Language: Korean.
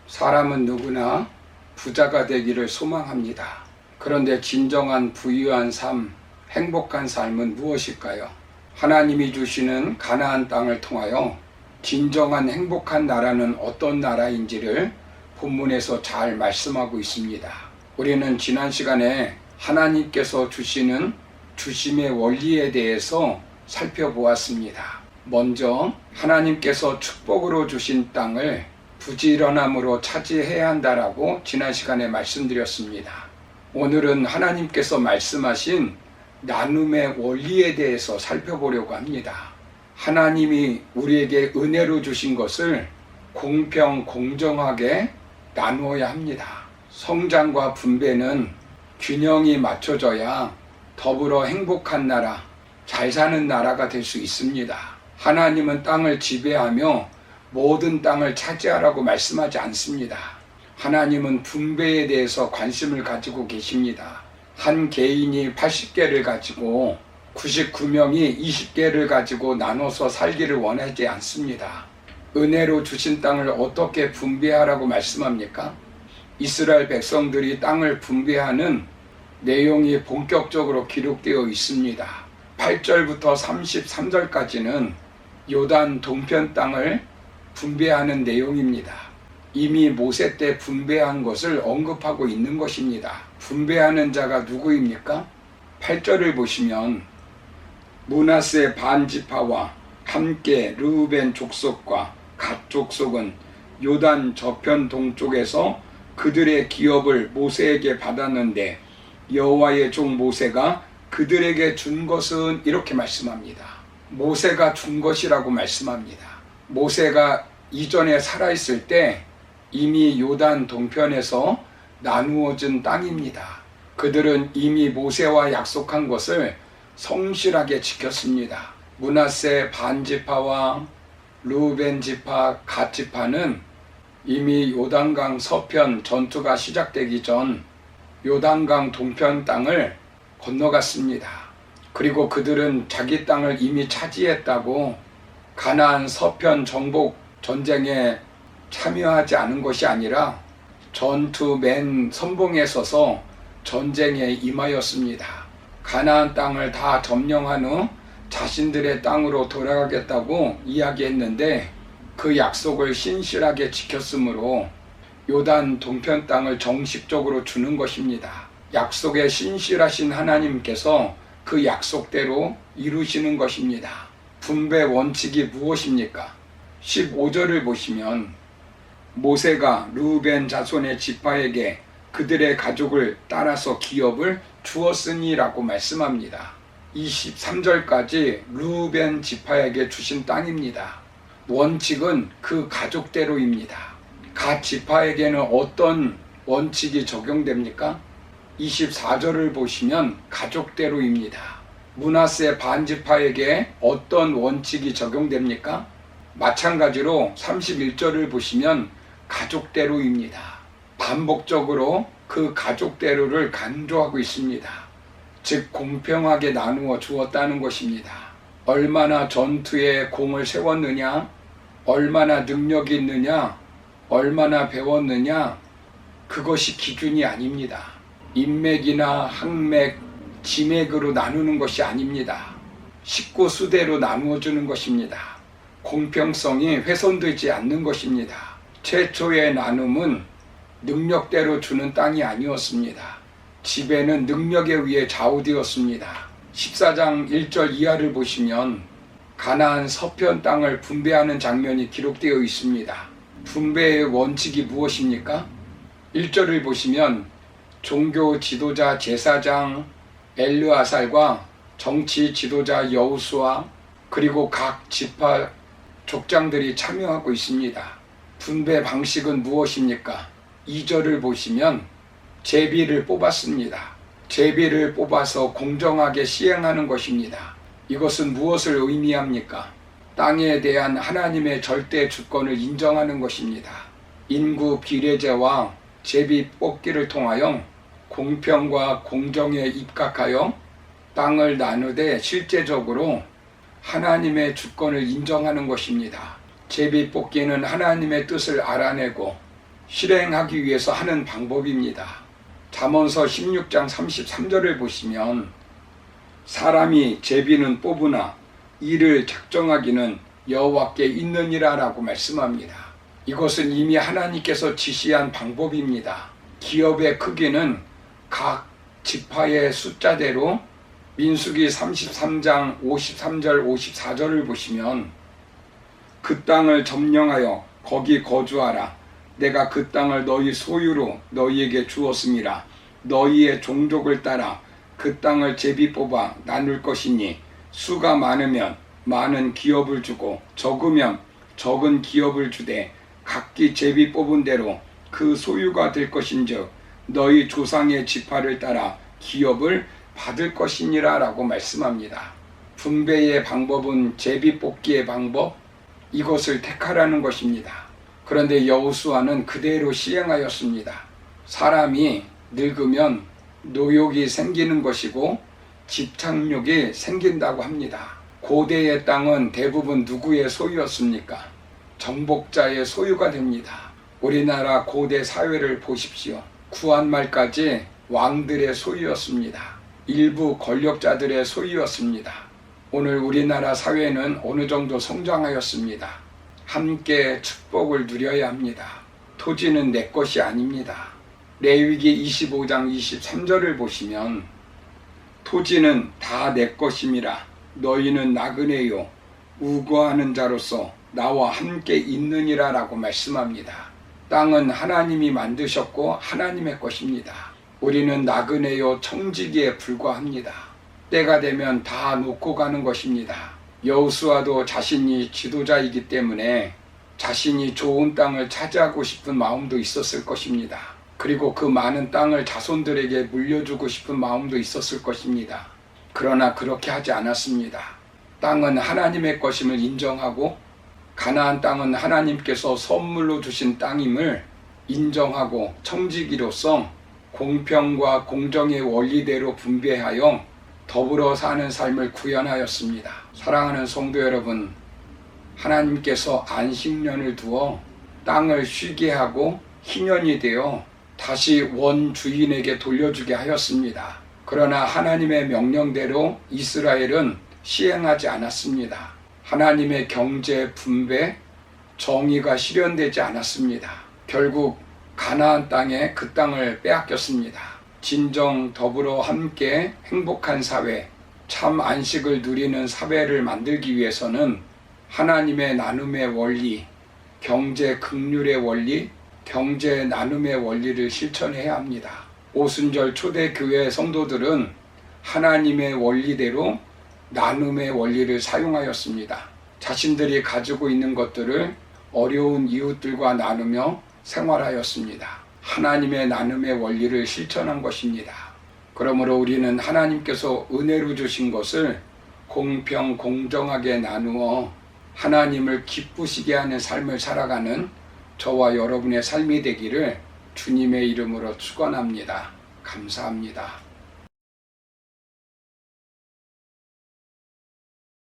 사람은 누구나 부자가 되기를 소망합니다. 그런데 진정한 부유한 삶, 행복한 삶은 무엇일까요? 하나님이 주시는 가나안 땅을 통하여 진정한 행복한 나라는 어떤 나라인지를 본문에서 잘 말씀하고 있습니다. 우리는 지난 시간에 하나님께서 주시는 주심의 원리에 대해서 살펴보았습니다. 먼저 하나님께서 축복으로 주신 땅을 부지런함으로 차지해야 한다라고 지난 시간에 말씀드렸습니다. 오늘은 하나님께서 말씀하신 나눔의 원리에 대해서 살펴보려고 합니다. 하나님이 우리에게 은혜로 주신 것을 공평, 공정하게 나누어야 합니다. 성장과 분배는 균형이 맞춰져야 더불어 행복한 나라, 잘 사는 나라가 될 수 있습니다. 하나님은 땅을 지배하며 모든 땅을 차지하라고 말씀하지 않습니다. 하나님은 분배에 대해서 관심을 가지고 계십니다. 한 개인이 80개를 가지고 99명이 20개를 가지고 나눠서 살기를 원하지 않습니다. 은혜로 주신 땅을 어떻게 분배하라고 말씀합니까? 이스라엘 백성들이 땅을 분배하는 내용이 본격적으로 기록되어 있습니다. 8절부터 33절까지는 요단 동편 땅을 분배하는 내용입니다. 이미 모세 때 분배한 것을 언급하고 있는 것입니다. 분배하는 자가 누구입니까? 8절을 보시면 므낫세 반지파와 함께 르우벤 족속과 갓 족속은 요단 저편 동쪽에서 그들의 기업을 모세에게 받았는데 여호와의 종 모세가 그들에게 준 것은 이렇게 말씀합니다. 모세가 준 것이라고 말씀합니다. 모세가 이전에 살아있을 때 이미 요단 동편에서 나누어진 땅입니다. 그들은 이미 모세와 약속한 것을 성실하게 지켰습니다. 므낫세 반지파와 르우벤 지파, 갓 지파는 이미 요단강 서편 전투가 시작되기 전 요단강 동편 땅을 건너갔습니다. 그리고 그들은 자기 땅을 이미 차지했다고 가나안 서편 정복 전쟁에 참여하지 않은 것이 아니라 전투 맨 선봉에 서서 전쟁에 임하였습니다. 가나안 땅을 다 점령한 후 자신들의 땅으로 돌아가겠다고 이야기했는데 그 약속을 신실하게 지켰으므로 요단 동편 땅을 정식적으로 주는 것입니다. 약속에 신실하신 하나님께서 그 약속대로 이루시는 것입니다. 분배 원칙이 무엇입니까? 15절을 보시면 모세가 르우벤 자손의 지파에게 그들의 가족을 따라서 기업을 주었으니라고 말씀합니다. 23절까지 르우벤 지파에게 주신 땅입니다. 원칙은 그 가족대로입니다. 갓 지파에게는 어떤 원칙이 적용됩니까? 24절을 보시면 가족대로입니다. 므낫세 반지파에게 어떤 원칙이 적용됩니까? 마찬가지로 31절을 보시면 가족대로입니다. 반복적으로 그 가족대로를 강조하고 있습니다. 즉 공평하게 나누어 주었다는 것입니다. 얼마나 전투에 공을 세웠느냐, 얼마나 능력이 있느냐, 얼마나 배웠느냐, 그것이 기준이 아닙니다. 인맥이나 학맥, 지맥으로 나누는 것이 아닙니다. 식구 수대로 나누어 주는 것입니다. 공평성이 훼손되지 않는 것입니다. 최초의 나눔은 능력대로 주는 땅이 아니었습니다. 지배는 능력에 의해 좌우되었습니다. 14장 1절 이하를 보시면 가나안 서편 땅을 분배하는 장면이 기록되어 있습니다. 분배의 원칙이 무엇입니까? 1절을 보시면 종교 지도자 제사장 엘르아살과 정치 지도자 여호수아 그리고 각 지파 족장들이 참여하고 있습니다. 분배 방식은 무엇입니까? 2절을 보시면 제비를 뽑았습니다. 제비를 뽑아서 공정하게 시행하는 것입니다. 이것은 무엇을 의미합니까? 땅에 대한 하나님의 절대 주권을 인정하는 것입니다. 인구 비례제와 제비 뽑기를 통하여 공평과 공정에 입각하여 땅을 나누되 실제적으로 하나님의 주권을 인정하는 것입니다. 제비 뽑기는 하나님의 뜻을 알아내고 실행하기 위해서 하는 방법입니다. 잠언서 16장 33절을 보시면 사람이 제비는 뽑으나 이를 작정하기는 여호와께 있느니라 라고 말씀합니다. 이것은 이미 하나님께서 지시한 방법입니다. 기업의 크기는 각 지파의 숫자대로 민수기 33장 53절 54절을 보시면 그 땅을 점령하여 거기 거주하라. 내가 그 땅을 너희 소유로 너희에게 주었음이라. 너희의 종족을 따라 그 땅을 제비 뽑아 나눌 것이니 수가 많으면 많은 기업을 주고 적으면 적은 기업을 주되 각기 제비 뽑은 대로 그 소유가 될 것인즉 너희 조상의 지파를 따라 기업을 받을 것이니라 라고 말씀합니다. 분배의 방법은 제비 뽑기의 방법, 이것을 택하라는 것입니다. 그런데 여호수아는 그대로 시행하였습니다. 사람이 늙으면 노욕이 생기는 것이고 집착력이 생긴다고 합니다. 고대의 땅은 대부분 누구의 소유였습니까? 정복자의 소유가 됩니다. 우리나라 고대 사회를 보십시오. 구한말까지 왕들의 소유였습니다. 일부 권력자들의 소유였습니다. 오늘 우리나라 사회는 어느 정도 성장하였습니다. 함께 축복을 누려야 합니다. 토지는 내 것이 아닙니다. 레위기 25장 23절을 보시면 토지는 다 내 것임이라 너희는 나그네요 우거하는 자로서 나와 함께 있느니라 라고 말씀합니다. 땅은 하나님이 만드셨고 하나님의 것입니다. 우리는 나그네요 청지기에 불과합니다. 때가 되면 다 놓고 가는 것입니다. 여호수아도 자신이 지도자이기 때문에 자신이 좋은 땅을 차지하고 싶은 마음도 있었을 것입니다. 그리고 그 많은 땅을 자손들에게 물려주고 싶은 마음도 있었을 것입니다. 그러나 그렇게 하지 않았습니다. 땅은 하나님의 것임을 인정하고 가나안 땅은 하나님께서 선물로 주신 땅임을 인정하고 청지기로서 공평과 공정의 원리대로 분배하여 더불어 사는 삶을 구현하였습니다. 사랑하는 성도 여러분, 하나님께서 안식년을 두어 땅을 쉬게 하고 희년이 되어 다시 원주인에게 돌려주게 하였습니다. 그러나 하나님의 명령대로 이스라엘은 시행하지 않았습니다. 하나님의 경제 분배, 정의가 실현되지 않았습니다. 결국 가나안 땅에 그 땅을 빼앗겼습니다. 진정 더불어 함께 행복한 사회, 참 안식을 누리는 사회를 만들기 위해서는 하나님의 나눔의 원리, 경제 긍휼의 원리, 경제 나눔의 원리를 실천해야 합니다. 오순절 초대교회 성도들은 하나님의 원리대로 나눔의 원리를 사용하였습니다. 자신들이 가지고 있는 것들을 어려운 이웃들과 나누며 생활하였습니다. 하나님의 나눔의 원리를 실천한 것입니다. 그러므로 우리는 하나님께서 은혜로 주신 것을 공평 공정하게 나누어 하나님을 기쁘시게 하는 삶을 살아가는 저와 여러분의 삶이 되기를 주님의 이름으로 축원합니다. 감사합니다.